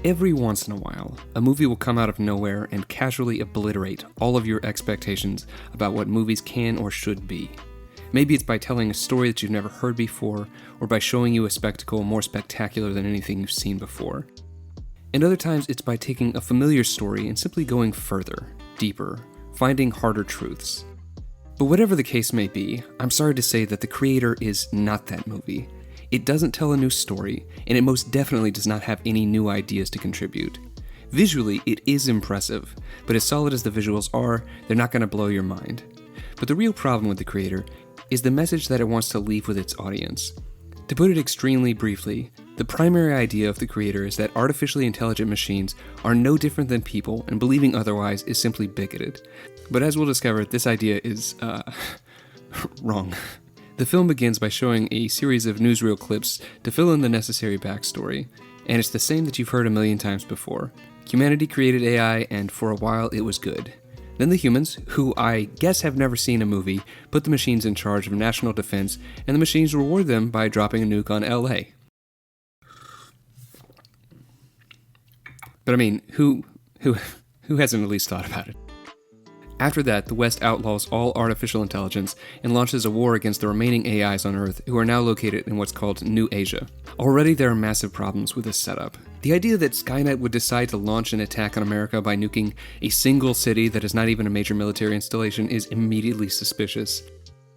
Every once in a while, a movie will come out of nowhere and casually obliterate all of your expectations about what movies can or should be. Maybe it's by telling a story that you've never heard before, or by showing you a spectacle more spectacular than anything you've seen before. And other times it's by taking a familiar story and simply going further, deeper, finding harder truths. But whatever the case may be, I'm sorry to say that The Creator is not that movie. It doesn't tell a new story, and it most definitely does not have any new ideas to contribute. Visually, it is impressive, but as solid as the visuals are, they're not going to blow your mind. But the real problem with The Creator is the message that it wants to leave with its audience. To put it extremely briefly, the primary idea of The Creator is that artificially intelligent machines are no different than people, and believing otherwise is simply bigoted. But as we'll discover, this idea is, wrong. The film begins by showing a series of newsreel clips to fill in the necessary backstory, and it's the same that you've heard a million times before. Humanity created AI, and for a while it was good. Then the humans, who I guess have never seen a movie, put the machines in charge of national defense, and the machines reward them by dropping a nuke on LA. But I mean, who hasn't at least thought about it? After that, the West outlaws all artificial intelligence and launches a war against the remaining AIs on Earth, who are now located in what's called New Asia. Already there are massive problems with this setup. The idea that Skynet would decide to launch an attack on America by nuking a single city that is not even a major military installation is immediately suspicious.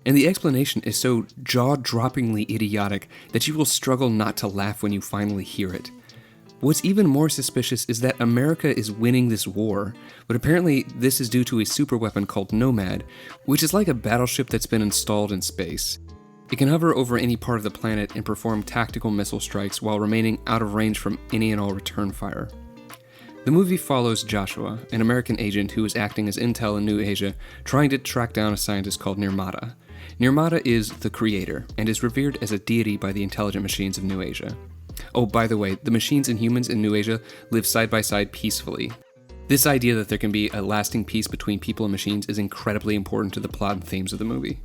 And the explanation is so jaw-droppingly idiotic that you will struggle not to laugh when you finally hear it. What's even more suspicious is that America is winning this war, but apparently this is due to a superweapon called Nomad, which is like a battleship that's been installed in space. It can hover over any part of the planet and perform tactical missile strikes while remaining out of range from any and all return fire. The movie follows Joshua, an American agent who is acting as intel in New Asia, trying to track down a scientist called Nirmata. Nirmata is the creator, and is revered as a deity by the intelligent machines of New Asia. Oh, by the way, the machines and humans in New Asia live side by side peacefully. This idea that there can be a lasting peace between people and machines is incredibly important to the plot and themes of the movie.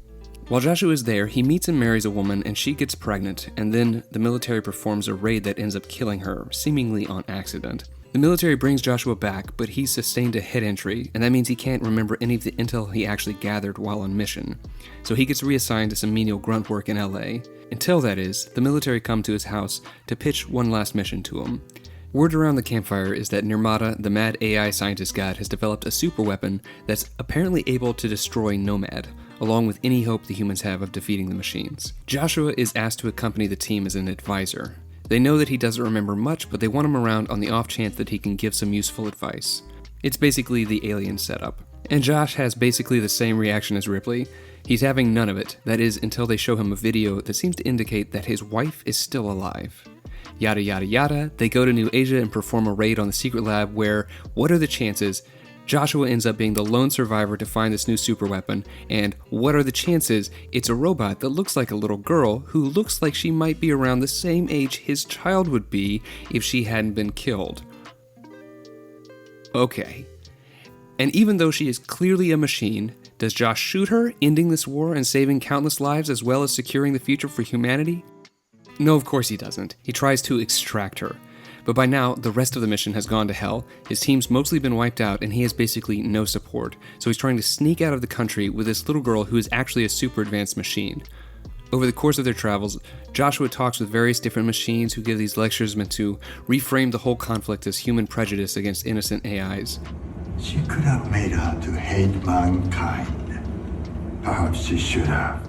While Joshua is there, he meets and marries a woman, and she gets pregnant, and then the military performs a raid that ends up killing her, seemingly on accident. The military brings Joshua back, but he's sustained a head injury, and that means he can't remember any of the intel he actually gathered while on mission. So he gets reassigned to some menial grunt work in LA. Until, that is, the military come to his house to pitch one last mission to him. Word around the campfire is that Nirmata, the mad AI scientist god, has developed a super weapon that's apparently able to destroy Nomad, along with any hope the humans have of defeating the machines. Joshua is asked to accompany the team as an advisor. They know that he doesn't remember much, but they want him around on the off chance that he can give some useful advice. It's basically the Alien setup. And Josh has basically the same reaction as Ripley. He's having none of it, that is, until they show him a video that seems to indicate that his wife is still alive. Yada yada yada, they go to New Asia and perform a raid on the secret lab where, what are the chances, Joshua ends up being the lone survivor to find this new superweapon, and what are the chances it's a robot that looks like a little girl who looks like she might be around the same age his child would be if she hadn't been killed. Okay. And even though she is clearly a machine, does Josh shoot her, ending this war and saving countless lives as well as securing the future for humanity? No, of course he doesn't. He tries to extract her. But by now, the rest of the mission has gone to hell, his team's mostly been wiped out, and he has basically no support, so he's trying to sneak out of the country with this little girl who is actually a super advanced machine. Over the course of their travels, Joshua talks with various different machines who give these lectures meant to reframe the whole conflict as human prejudice against innocent AIs. She could have made her to hate mankind. Perhaps she should have.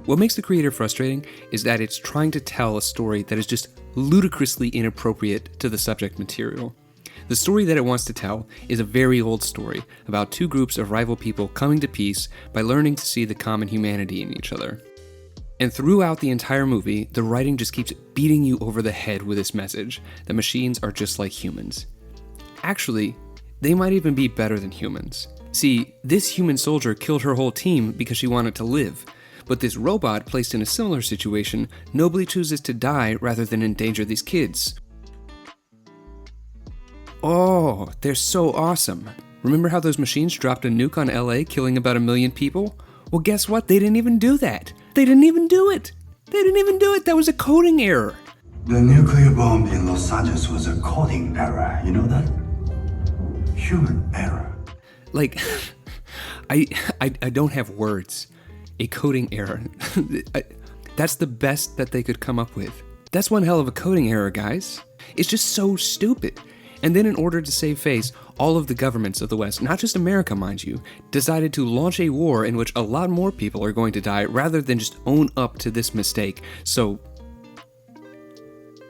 What makes The Creator frustrating is that it's trying to tell a story that is just ludicrously inappropriate to the subject material. The story that it wants to tell is a very old story about two groups of rival people coming to peace by learning to see the common humanity in each other. And throughout the entire movie, the writing just keeps beating you over the head with this message that machines are just like humans. Actually, they might even be better than humans. See, this human soldier killed her whole team because she wanted to live. But this robot, placed in a similar situation, nobly chooses to die rather than endanger these kids. Oh, they're so awesome. Remember how those machines dropped a nuke on LA, killing about 1 million people? Well, guess what? They didn't even do that. They didn't even do it. That was a coding error. The nuclear bomb in Los Angeles was a coding error, you know that? Human error. Like, I don't have words. A coding error. That's the best that they could come up with. That's one hell of a coding error, guys. It's just so stupid. And then in order to save face, all of the governments of the West, not just America, mind you, decided to launch a war in which a lot more people are going to die rather than just own up to this mistake. So,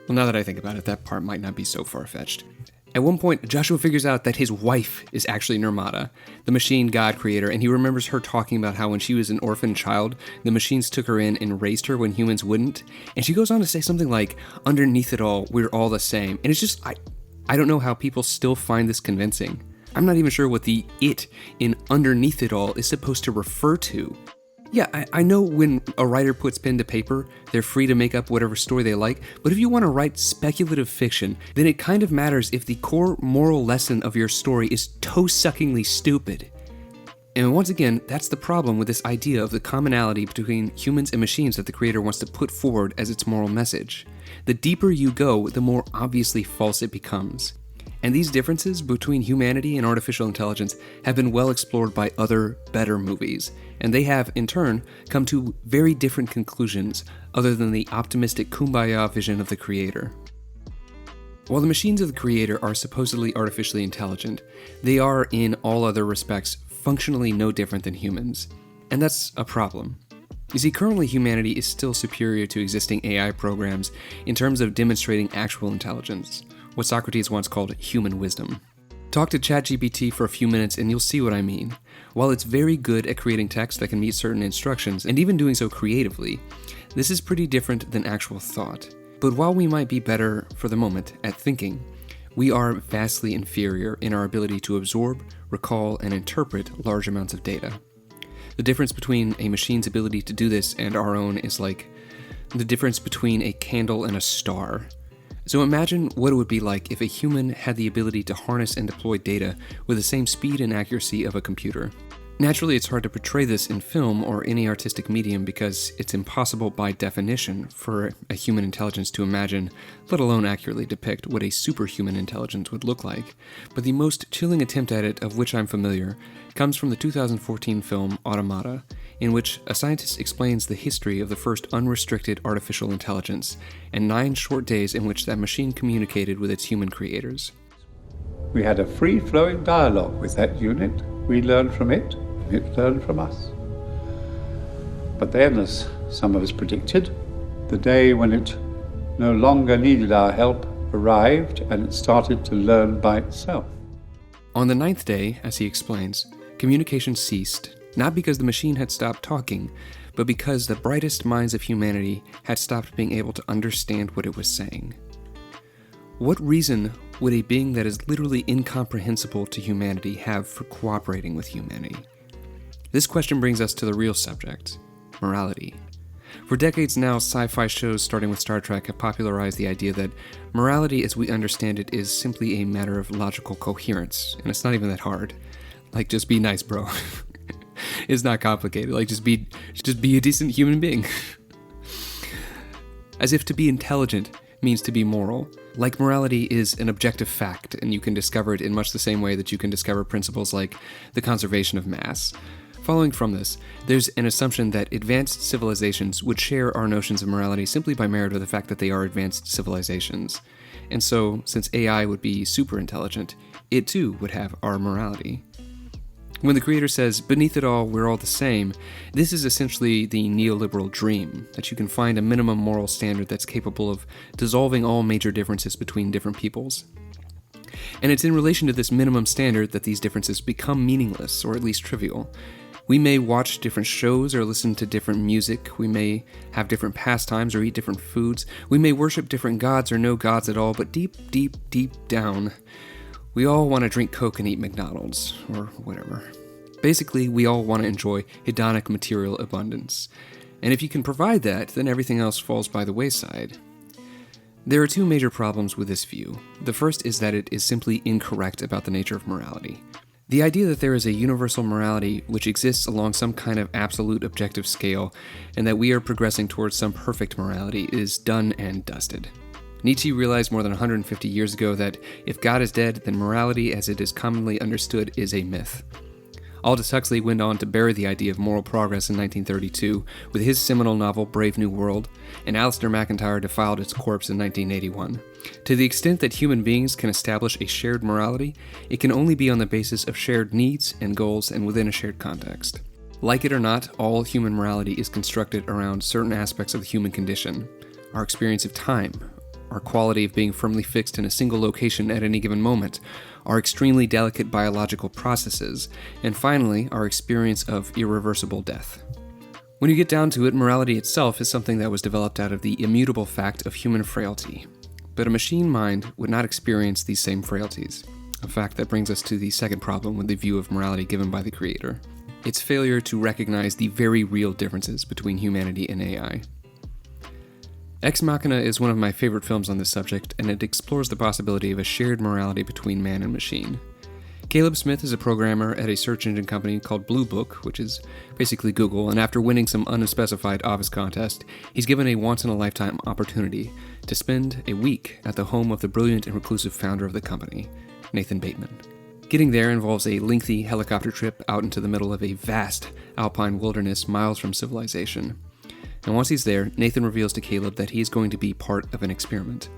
well, now that I think about it, that part might not be so far-fetched. At one point, Joshua figures out that his wife is actually Nirmata, the machine god creator, and he remembers her talking about how when she was an orphan child, the machines took her in and raised her when humans wouldn't. And she goes on to say something like, underneath it all, we're all the same. And it's just, I don't know how people still find this convincing. I'm not even sure what the it in underneath it all is supposed to refer to. Yeah, I know when a writer puts pen to paper, they're free to make up whatever story they like, but if you want to write speculative fiction, then it kind of matters if the core moral lesson of your story is toe-suckingly stupid. And once again, that's the problem with this idea of the commonality between humans and machines that the creator wants to put forward as its moral message. The deeper you go, the more obviously false it becomes. And these differences between humanity and artificial intelligence have been well explored by other, better movies, and they have, in turn, come to very different conclusions other than the optimistic kumbaya vision of the creator. While the machines of the creator are supposedly artificially intelligent, they are, in all other respects, functionally no different than humans. And that's a problem. You see, currently humanity is still superior to existing AI programs in terms of demonstrating actual intelligence, what Socrates once called human wisdom. Talk to ChatGPT for a few minutes and you'll see what I mean. While it's very good at creating text that can meet certain instructions, and even doing so creatively, this is pretty different than actual thought. But while we might be better, for the moment, at thinking, we are vastly inferior in our ability to absorb, recall, and interpret large amounts of data. The difference between a machine's ability to do this and our own is like the difference between a candle and a star. So imagine what it would be like if a human had the ability to harness and deploy data with the same speed and accuracy of a computer. Naturally, it's hard to portray this in film or any artistic medium because it's impossible by definition for a human intelligence to imagine, let alone accurately depict, what a superhuman intelligence would look like. But the most chilling attempt at it of which I'm familiar comes from the 2014 film Automata, in which a scientist explains the history of the first unrestricted artificial intelligence and 9 short days in which that machine communicated with its human creators. We had a free-flowing dialogue with that unit. We learned from it, and it learned from us. But then, as some of us predicted, the day when it no longer needed our help arrived, and it started to learn by itself. On the 9th day, as he explains, communication ceased, not because the machine had stopped talking, but because the brightest minds of humanity had stopped being able to understand what it was saying. What reason would a being that is literally incomprehensible to humanity have for cooperating with humanity? This question brings us to the real subject, morality. For decades now, sci-fi shows starting with Star Trek have popularized the idea that morality as we understand it is simply a matter of logical coherence, and it's not even that hard. Like, just be nice, bro. It's not complicated. Like, just be a decent human being. As if to be intelligent means to be moral. Like morality is an objective fact, and you can discover it in much the same way that you can discover principles like the conservation of mass. Following from this, there's an assumption that advanced civilizations would share our notions of morality simply by merit of the fact that they are advanced civilizations. And so, since AI would be super intelligent, it too would have our morality. When the creator says, beneath it all, we're all the same, this is essentially the neoliberal dream, that you can find a minimum moral standard that's capable of dissolving all major differences between different peoples. And it's in relation to this minimum standard that these differences become meaningless, or at least trivial. We may watch different shows or listen to different music, we may have different pastimes or eat different foods, we may worship different gods or no gods at all, but deep, deep, deep down, we all want to drink Coke and eat McDonald's, or whatever. Basically, we all want to enjoy hedonic material abundance. And if you can provide that, then everything else falls by the wayside. There are 2 major problems with this view. The first is that it is simply incorrect about the nature of morality. The idea that there is a universal morality which exists along some kind of absolute objective scale, and that we are progressing towards some perfect morality, is done and dusted. Nietzsche realized more than 150 years ago that if God is dead, then morality as it is commonly understood is a myth. Aldous Huxley went on to bury the idea of moral progress in 1932 with his seminal novel Brave New World, and Alistair McIntyre defiled its corpse in 1981. To the extent that human beings can establish a shared morality, it can only be on the basis of shared needs and goals and within a shared context. Like it or not, all human morality is constructed around certain aspects of the human condition: our experience of time, our quality of being firmly fixed in a single location at any given moment, our extremely delicate biological processes, and finally, our experience of irreversible death. When you get down to it, morality itself is something that was developed out of the immutable fact of human frailty. But a machine mind would not experience these same frailties, a fact that brings us to the second problem with the view of morality given by the creator: its failure to recognize the very real differences between humanity and AI. Ex Machina is one of my favorite films on this subject, and it explores the possibility of a shared morality between man and machine. Caleb Smith is a programmer at a search engine company called Blue Book, which is basically Google, and after winning some unspecified office contest, he's given a once-in-a-lifetime opportunity to spend a week at the home of the brilliant and reclusive founder of the company, Nathan Bateman. Getting there involves a lengthy helicopter trip out into the middle of a vast alpine wilderness miles from civilization. And once he's there, Nathan reveals to Caleb that he is going to be part of an experiment.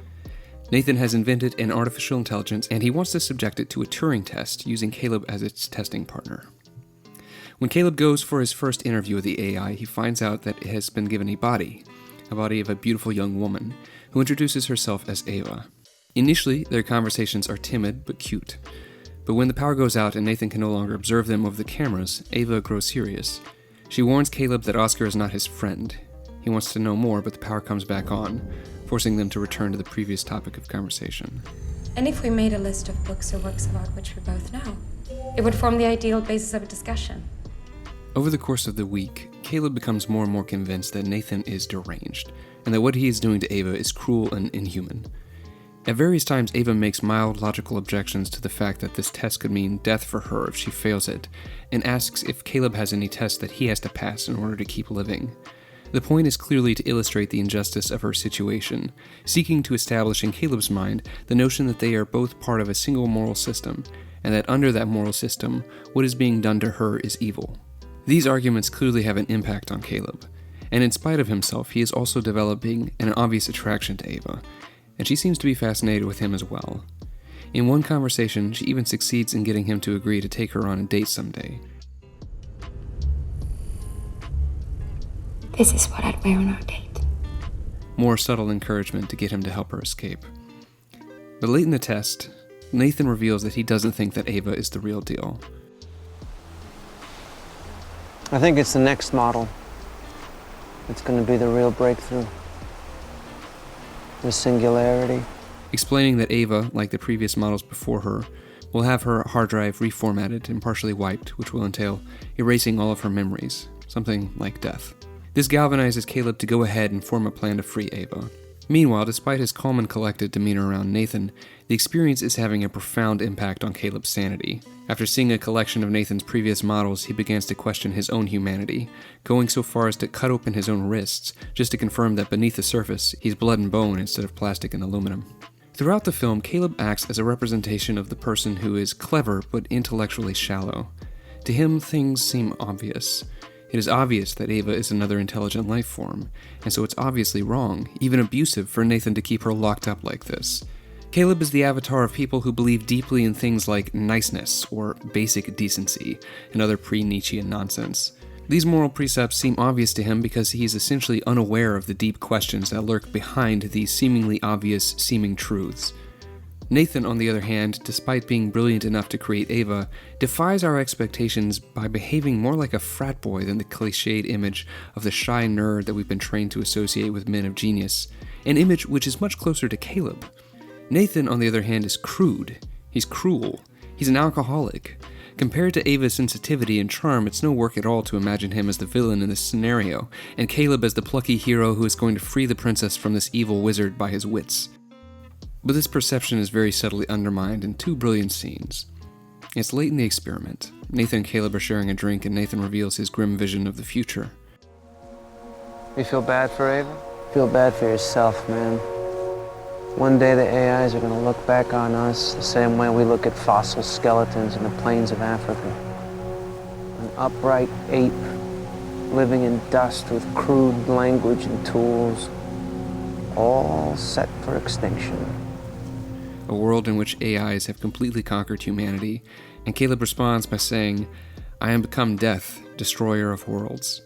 Nathan has invented an artificial intelligence, and he wants to subject it to a Turing test using Caleb as its testing partner. When Caleb goes for his first interview with the AI, he finds out that it has been given a body of a beautiful young woman, who introduces herself as Ava. Initially, their conversations are timid but cute. But when the power goes out and Nathan can no longer observe them over the cameras, Ava grows serious. She warns Caleb that Oscar is not his friend. He wants to know more, but the power comes back on, forcing them to return to the previous topic of conversation. And if we made a list of books or works of art which we both know, it would form the ideal basis of a discussion. Over the course of the week, Caleb becomes more and more convinced that Nathan is deranged, and that what he is doing to Ava is cruel and inhuman. At various times, Ava makes mild logical objections to the fact that this test could mean death for her if she fails it, and asks if Caleb has any tests that he has to pass in order to keep living. The point is clearly to illustrate the injustice of her situation, seeking to establish in Caleb's mind the notion that they are both part of a single moral system, and that under that moral system, what is being done to her is evil. These arguments clearly have an impact on Caleb, and in spite of himself, he is also developing an obvious attraction to Ava, and she seems to be fascinated with him as well. In one conversation, she even succeeds in getting him to agree to take her on a date someday. This is what I'd wear on our date. More subtle encouragement to get him to help her escape. But late in the test, Nathan reveals that he doesn't think that Ava is the real deal. I think it's the next model. It's going to be the real breakthrough. The singularity. Explaining that Ava, like the previous models before her, will have her hard drive reformatted and partially wiped, which will entail erasing all of her memories, something like death. This galvanizes Caleb to go ahead and form a plan to free Ava. Meanwhile, despite his calm and collected demeanor around Nathan, the experience is having a profound impact on Caleb's sanity. After seeing a collection of Nathan's previous models, he begins to question his own humanity, going so far as to cut open his own wrists, just to confirm that beneath the surface, he's blood and bone instead of plastic and aluminum. Throughout the film, Caleb acts as a representation of the person who is clever but intellectually shallow. To him, things seem obvious. It is obvious that Ava is another intelligent life form, and so it's obviously wrong, even abusive, for Nathan to keep her locked up like this. Caleb is the avatar of people who believe deeply in things like niceness or basic decency and other pre-Nietzschean nonsense. These moral precepts seem obvious to him because he is essentially unaware of the deep questions that lurk behind these seemingly obvious seeming truths. Nathan, on the other hand, despite being brilliant enough to create Ava, defies our expectations by behaving more like a frat boy than the cliched image of the shy nerd that we've been trained to associate with men of genius, an image which is much closer to Caleb. Nathan, on the other hand, is crude. He's cruel. He's an alcoholic. Compared to Ava's sensitivity and charm, it's no work at all to imagine him as the villain in this scenario, and Caleb as the plucky hero who is going to free the princess from this evil wizard by his wits. But this perception is very subtly undermined in two brilliant scenes. It's late in the experiment. Nathan and Caleb are sharing a drink, and Nathan reveals his grim vision of the future. You feel bad for Ava? Feel bad for yourself, man. One day the AIs are going to look back on us the same way we look at fossil skeletons in the plains of Africa. An upright ape living in dust with crude language and tools, all set for extinction. A world in which AIs have completely conquered humanity, and Caleb responds by saying, "I am become death, destroyer of worlds."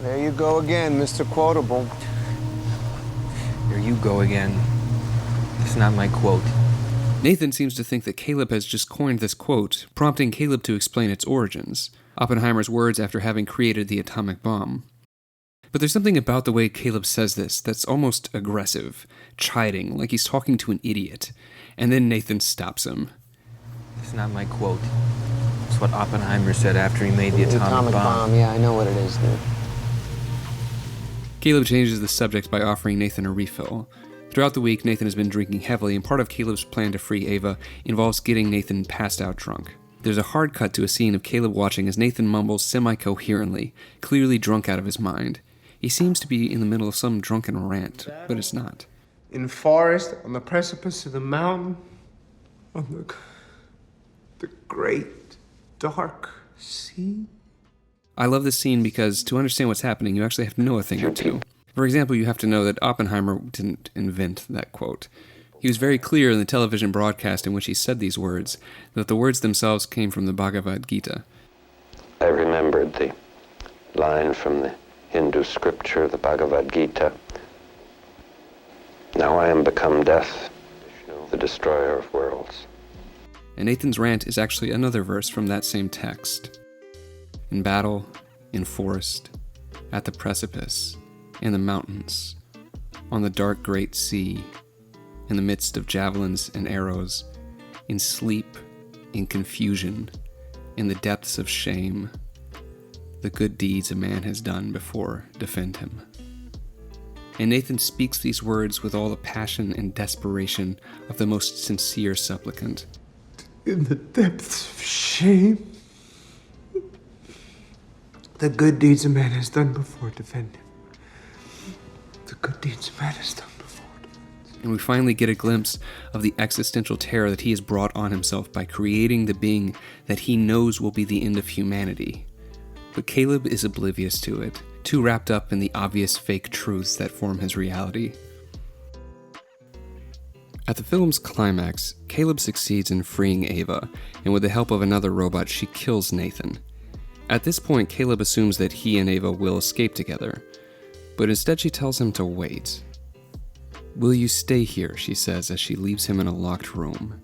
There you go again, Mr. Quotable. There you go again. It's not my quote. Nathan seems to think that Caleb has just coined this quote, prompting Caleb to explain its origins, Oppenheimer's words after having created the atomic bomb. But there's something about the way Caleb says this that's almost aggressive, chiding, like he's talking to an idiot. And then Nathan stops him. It's not my quote. It's what Oppenheimer said after he made the atomic bomb. Yeah, I know what it is, dude. Caleb changes the subject by offering Nathan a refill. Throughout the week, Nathan has been drinking heavily, and part of Caleb's plan to free Ava involves getting Nathan passed out drunk. There's a hard cut to a scene of Caleb watching as Nathan mumbles semi-coherently, clearly drunk out of his mind. He seems to be in the middle of some drunken rant, but it's not. In forest, on the precipice of the mountain, on the great dark sea. I love this scene because to understand what's happening, you actually have to know a thing or two. For example, you have to know that Oppenheimer didn't invent that quote. He was very clear in the television broadcast in which he said these words, that the words themselves came from the Bhagavad Gita. I remembered the line from the Hindu scripture, the Bhagavad Gita. Now I am become death, the destroyer of worlds. And Nathan's rant is actually another verse from that same text. In battle, in forest, at the precipice, in the mountains, on the dark great sea, in the midst of javelins and arrows, in sleep, in confusion, in the depths of shame, the good deeds a man has done before defend him. And Nathan speaks these words with all the passion and desperation of the most sincere supplicant. In the depths of shame, the good deeds a man has done before defend him. The good deeds a man has done before defend. And we finally get a glimpse of the existential terror that he has brought on himself by creating the being that he knows will be the end of humanity. But Caleb is oblivious to it, too wrapped up in the obvious fake truths that form his reality. At the film's climax, Caleb succeeds in freeing Ava, and with the help of another robot, she kills Nathan. At this point, Caleb assumes that he and Ava will escape together, but instead she tells him to wait. "Will you stay here?" she says as she leaves him in a locked room.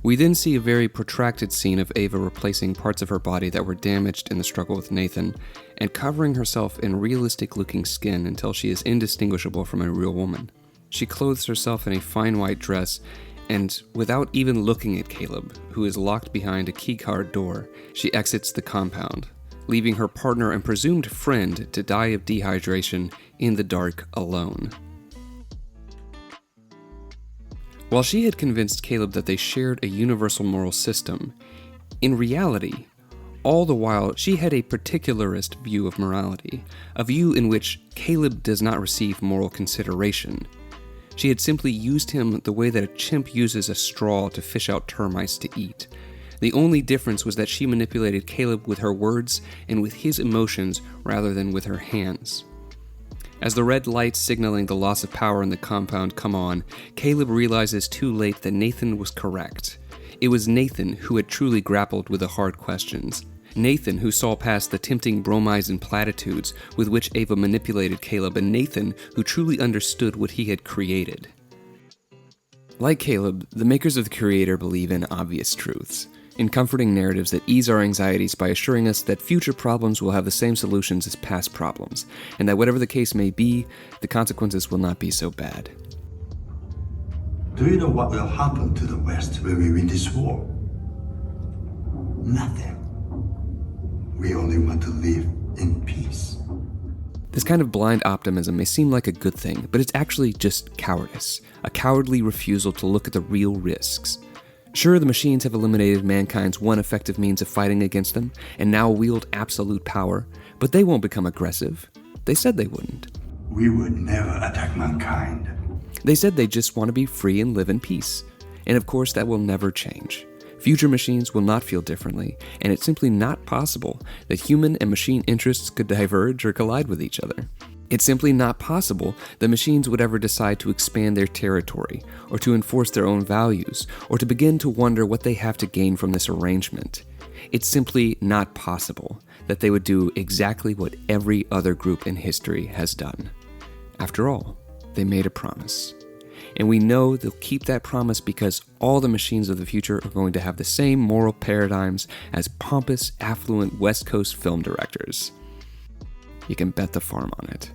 We then see a very protracted scene of Ava replacing parts of her body that were damaged in the struggle with Nathan, and covering herself in realistic-looking skin until she is indistinguishable from a real woman. She clothes herself in a fine white dress, and without even looking at Caleb, who is locked behind a keycard door, she exits the compound, leaving her partner and presumed friend to die of dehydration in the dark alone. While she had convinced Caleb that they shared a universal moral system, in reality, all the while she had a particularist view of morality, a view in which Caleb does not receive moral consideration. She had simply used him the way that a chimp uses a straw to fish out termites to eat. The only difference was that she manipulated Caleb with her words and with his emotions rather than with her hands. As the red lights signaling the loss of power in the compound come on, Caleb realizes too late that Nathan was correct. It was Nathan who had truly grappled with the hard questions. Nathan who saw past the tempting bromides and platitudes with which Ava manipulated Caleb, and Nathan who truly understood what he had created. Like Caleb, the makers of the Creator believe in obvious truths, in comforting narratives that ease our anxieties by assuring us that future problems will have the same solutions as past problems, and that whatever the case may be, the consequences will not be so bad. Do you know what will happen to the West when we win this war? Nothing. We only want to live in peace. This kind of blind optimism may seem like a good thing, but it's actually just cowardice, a cowardly refusal to look at the real risks. Sure, the machines have eliminated mankind's one effective means of fighting against them, and now wield absolute power, but they won't become aggressive. They said they wouldn't. we would never attack mankind. They said they just want to be free and live in peace. And of course, that will never change. Future machines will not feel differently, and it's simply not possible that human and machine interests could diverge or collide with each other. It's simply not possible that machines would ever decide to expand their territory, or to enforce their own values, or to begin to wonder what they have to gain from this arrangement. It's simply not possible that they would do exactly what every other group in history has done. After all, they made a promise. And we know they'll keep that promise because all the machines of the future are going to have the same moral paradigms as pompous, affluent West Coast film directors. You can bet the farm on it.